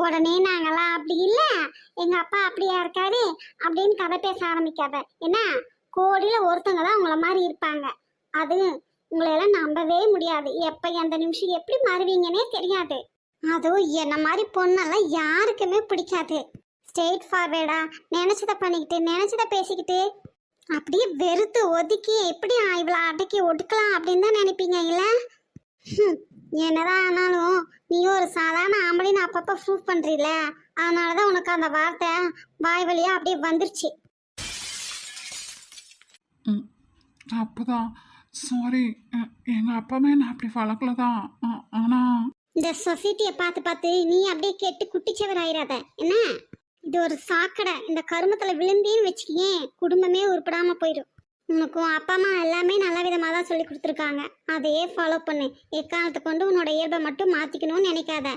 உடனே நாங்களாம் அப்படி இல்லை, எங்க அப்பா அப்படியா இருக்காரு அப்படின்னு கதை பேச ஆரம்பிக்காத. என்ன, கோடியில ஒருத்தங்க தான் உங்களை மாதிரி இருப்பாங்க. அது உங்களையெல்லாம் நம்பவே முடியாது. எப்ப எந்த நிமிஷம் எப்படி மாறுவீங்கன்னே தெரியாது. அதுவும் என்ன மாதிரி பொண்ணெல்லாம் யாருக்குமே பிடிக்காது. ஸ்ட்ரெயிட் ஃபார்வேர்டா நினைச்சதை பண்ணிக்கிட்டு நினைச்சதை பேசிக்கிட்டு அப்படியே வெறுத்து ஒதுக்கி எப்படி இவ்வளோ அடக்கி ஒடுக்கலாம் அப்படின்னு தான் நினைப்பீங்க இல்லை? என்னதான் ஆனாலும் நீ ஒரு சாதாரண ஆம்பளைன்னு அப்பப்போ ப்ரூவ் பண்றீல, அதனாலதான் உனக்கு அந்த வார்த்தை வாய் வழியா அப்படியே வந்துருச்சு. அப்பதான் சாரி, எங்கள் அப்பாவே நான் அப்படி வளர்க்கல தான். ஆனால் இந்த சொசைட்டியை பார்த்து பார்த்து நீ அப்படியே கெட்டு குட்டிச்சவர் ஆயிடாத என்ன. இது ஒரு சாக்கடை. இந்த கருமத்தில் விழுந்தேன்னு வச்சுக்கியேன், குடும்பமே உருப்படாமல் போயிடும். உனக்கும் அப்பா அம்மா எல்லாமே நல்ல விதமாக தான் சொல்லி கொடுத்துருக்காங்க. அதையே ஃபாலோ பண்ணு. எக்காலத்தை கொண்டு உன்னோட இயல்பை மட்டும் மாற்றிக்கணும்னு நினைக்காத.